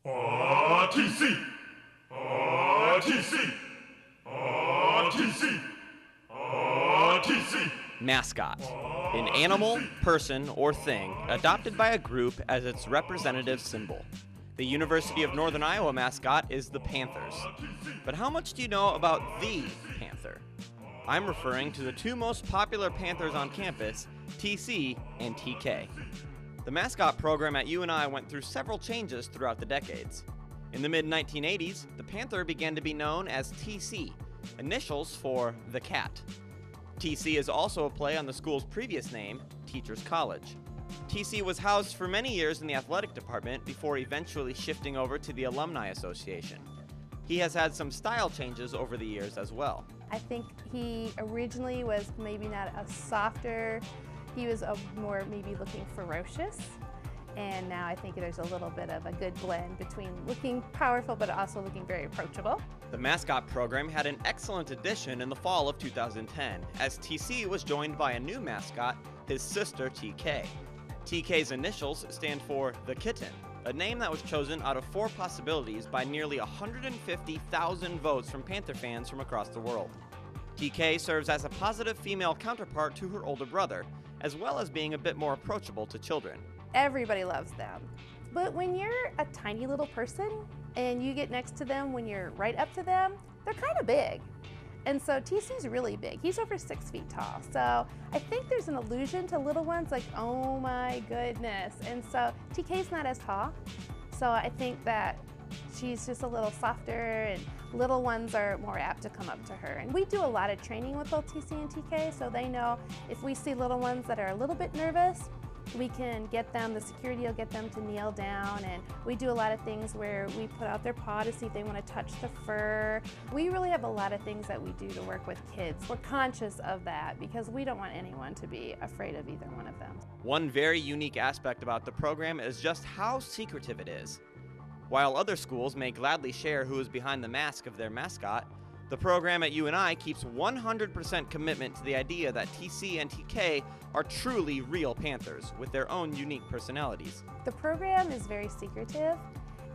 RTC! RTC! RTC! RTC! Mascot. An animal, person, or thing adopted by a group as its representative symbol. The University of Northern Iowa mascot is the Panthers. But how much do you know about the Panther? I'm referring to the two most popular Panthers on campus, TC and TK. The mascot program at UNI went through several changes throughout the decades. In the mid-1980s, the Panther began to be known as TC, initials for the cat. TC is also a play on the school's previous name, Teachers College. TC was housed for many years in the athletic department before eventually shifting over to the Alumni Association. He has had some style changes over the years as well. I think he originally was maybe not a softer, he was a more maybe looking ferocious. And now I think there's a little bit of a good blend between looking powerful but also looking very approachable. The mascot program had an excellent addition in the fall of 2010, as TC was joined by a new mascot, his sister TK. TK's initials stand for The Kitten, a name that was chosen out of 4 possibilities by nearly 150,000 votes from Panther fans from across the world. TK serves as a positive female counterpart to her older brother, as well as being a bit more approachable to children. Everybody loves them. But when you're a tiny little person and you get next to them when you're right up to them, they're kind of big. And so TC's really big. He's over 6 feet tall. So I think there's an illusion to little ones like, oh my goodness. And so TK's not as tall. So I think that she's just a little softer and little ones are more apt to come up to her. And we do a lot of training with both TC and TK, so they know if we see little ones that are a little bit nervous, we can get them, the security will get them to kneel down, and we do a lot of things where we put out their paw to see if they want to touch the fur. We really have a lot of things that we do to work with kids. We're conscious of that because we don't want anyone to be afraid of either one of them. One very unique aspect about the program is just how secretive it is. While other schools may gladly share who is behind the mask of their mascot, the program at UNI keeps 100% commitment to the idea that TC and TK are truly real Panthers with their own unique personalities. The program is very secretive,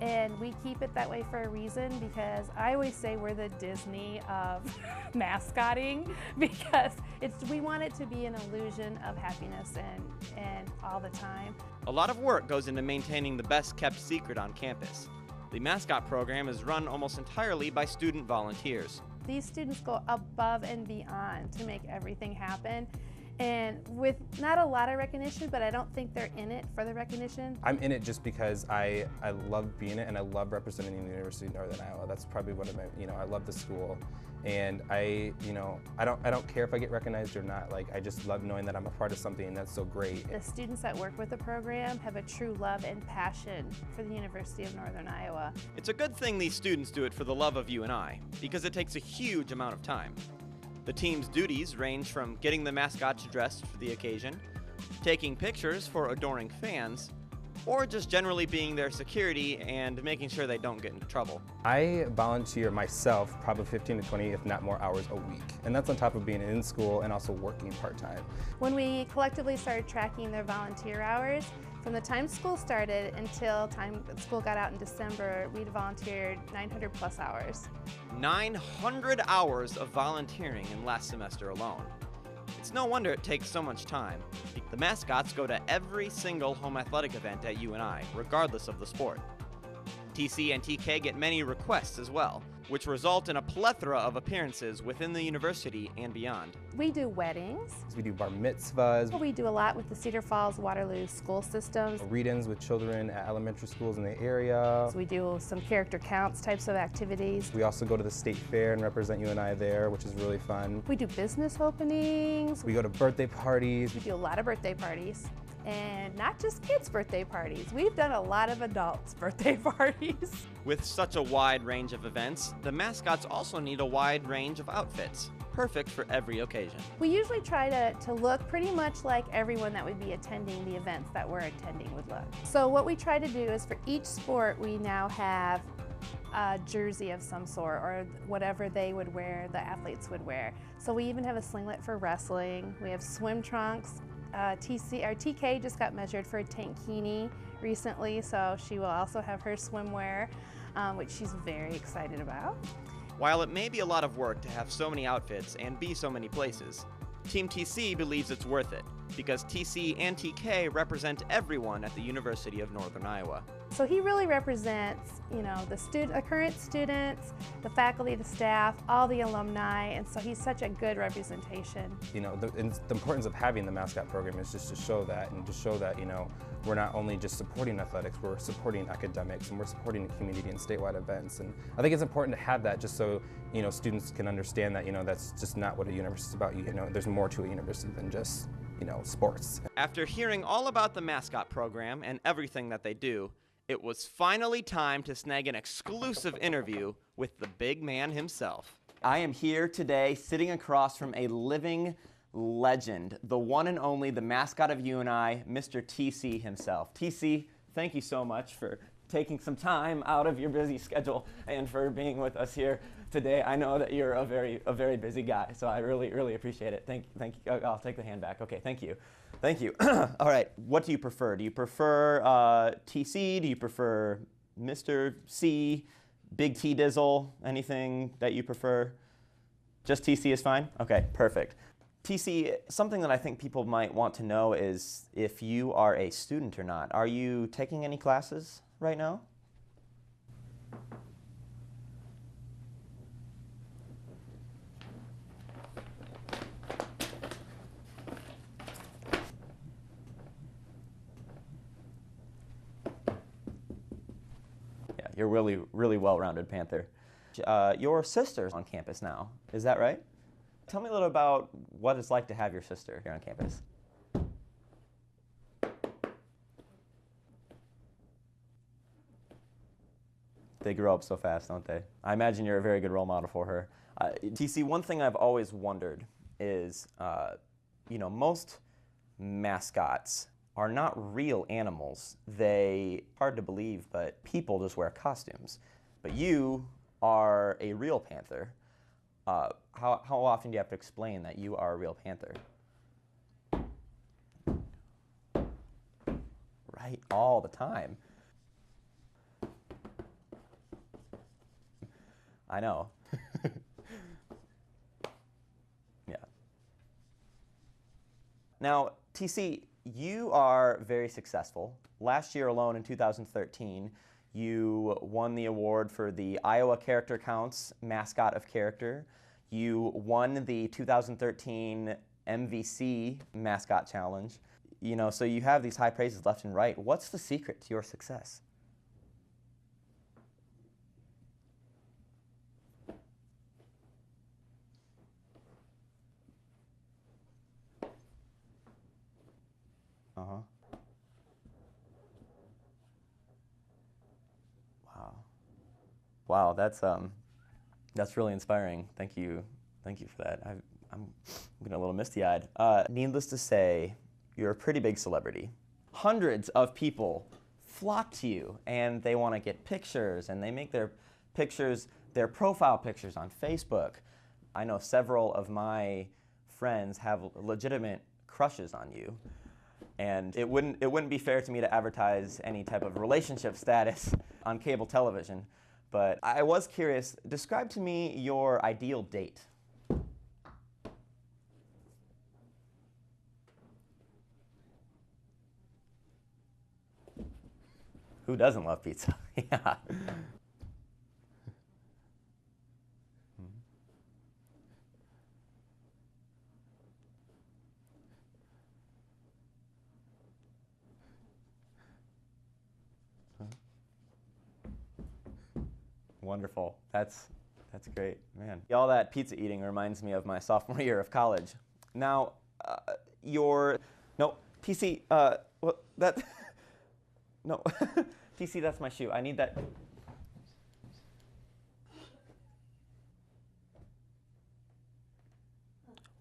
and we keep it that way for a reason because I always say we're the Disney of mascotting because we want it to be an illusion of happiness and all the time. A lot of work goes into maintaining the best kept secret on campus. The mascot program is run almost entirely by student volunteers. These students go above and beyond to make everything happen. And with not a lot of recognition, but I don't think they're in it for the recognition. I'm in it just because I love being it and I love representing the University of Northern Iowa. That's probably one of my, I love the school. And I don't care if I get recognized or not. Like, I just love knowing that I'm a part of something and that's so great. The students that work with the program have a true love and passion for the University of Northern Iowa. It's a good thing these students do it for the love of UNI, because it takes a huge amount of time. The team's duties range from getting the mascots dressed for the occasion, taking pictures for adoring fans, or just generally being their security and making sure they don't get into trouble. I volunteer myself probably 15 to 20, if not more, hours a week. And that's on top of being in school and also working part-time. When we collectively started tracking their volunteer hours, from the time school started until time school got out in December, we'd volunteered 900 plus hours. 900 hours of volunteering in last semester alone. It's no wonder it takes so much time. The mascots go to every single home athletic event at UNI, regardless of the sport. TC and TK get many requests as well, which result in a plethora of appearances within the university and beyond. We do weddings. We do bar mitzvahs. We do a lot with the Cedar Falls Waterloo school systems. Read-ins with children at elementary schools in the area. So we do some character counts types of activities. We also go to the state fair and represent UNI there, which is really fun. We do business openings. We go to birthday parties. We do a lot of birthday parties. And not just kids' birthday parties. We've done a lot of adults' birthday parties. With such a wide range of events, the mascots also need a wide range of outfits, perfect for every occasion. We usually try to look pretty much like everyone that would be attending the events that we're attending would look. So what we try to do is for each sport, we now have a jersey of some sort or whatever they would wear, the athletes would wear. So we even have a singlet for wrestling. We have swim trunks, TK just got measured for a tankini recently, so she will also have her swimwear, which she's very excited about. While it may be a lot of work to have so many outfits and be so many places, Team TC believes it's worth it because TC and TK represent everyone at the University of Northern Iowa. So he really represents, the current students, the faculty, the staff, all the alumni, and so he's such a good representation. The importance of having the mascot program is just to show that, and to show that, we're not only just supporting athletics, we're supporting academics, and we're supporting community and statewide events. And I think it's important to have that just so, students can understand that, that's just not what a university is about. There's more to a university than just, sports. After hearing all about the mascot program and everything that they do, it was finally time to snag an exclusive interview with the big man himself. I am here today sitting across from a living legend, the one and only, the mascot of UNI, Mr. TC himself. TC, thank you so much for taking some time out of your busy schedule and for being with us here today. I know that you're a very busy guy, so I really appreciate it. Thank you. I'll take the hand back. Okay, thank you. Thank you. All right, what do you prefer? Do you prefer TC? Do you prefer Mr. C? Big T Dizzle? Anything that you prefer? Just TC is fine? Okay, perfect. TC, something that I think people might want to know is if you are a student or not. Are you taking any classes right now? Yeah, you're really well-rounded Panther. Your sister's on campus now, is that right? Tell me a little about what it's like to have your sister here on campus. They grow up so fast, don't they? I imagine you're a very good role model for her. TC, one thing I've always wondered is, most mascots are not real animals. Hard to believe, but people just wear costumes. But you are a real panther. How often do you have to explain that you are a real panther? Right, all the time. I know. Yeah. Now, TC, you are very successful. Last year alone, in 2013, you won the award for the Iowa Character Counts Mascot of Character. You won the 2013 MVC Mascot Challenge. So you have these high praises left and right. What's the secret to your success? Uh-huh. Wow, that's really inspiring. Thank you for that. I'm getting a little misty-eyed. Needless to say, you're a pretty big celebrity. Hundreds of people flock to you, and they want to get pictures, and they make their pictures, their profile pictures on Facebook. I know several of my friends have legitimate crushes on you. And it wouldn't be fair to me to advertise any type of relationship status on cable television. But I was curious, describe to me your ideal date. Who doesn't love pizza? Yeah. Wonderful. That's great, man. All that pizza eating reminds me of my sophomore year of college. Now, no, TC, no, TC, that's my shoe. I need that.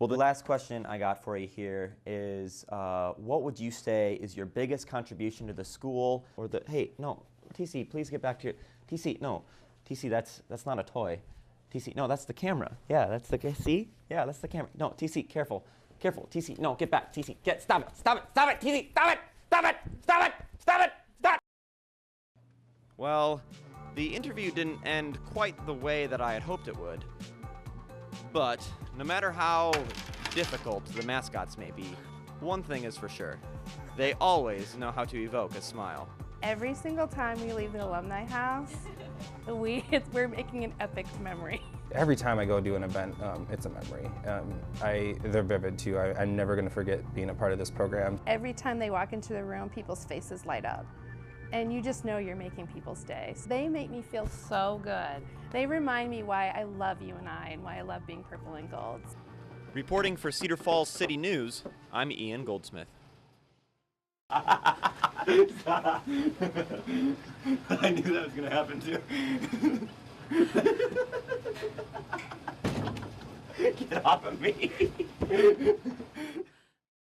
Well, the last question I got for you here is, what would you say is your biggest contribution to the school or hey, no, TC, please get back to your, TC, no. TC, that's not a toy. TC, no, that's the camera. Yeah, that's the, see? Yeah, that's the camera. No, TC, careful. Careful, TC. No, get back, TC. Stop it, stop it, stop it, TC. Stop it, stop it, stop it, stop it, stop. Well, the interview didn't end quite the way that I had hoped it would. But no matter how difficult the mascots may be, one thing is for sure. They always know how to evoke a smile. Every single time we leave the alumni house, we're making an epic memory. Every time I go do an event, it's a memory. They're vivid too. I'm never going to forget being a part of this program. Every time they walk into the room, people's faces light up. And you just know you're making people's day. They make me feel so good. They remind me why I love UNI and why I love being purple and gold. Reporting for Cedar Falls City News, I'm Ian Goldsmith. I knew that was going to happen too. Get off of me.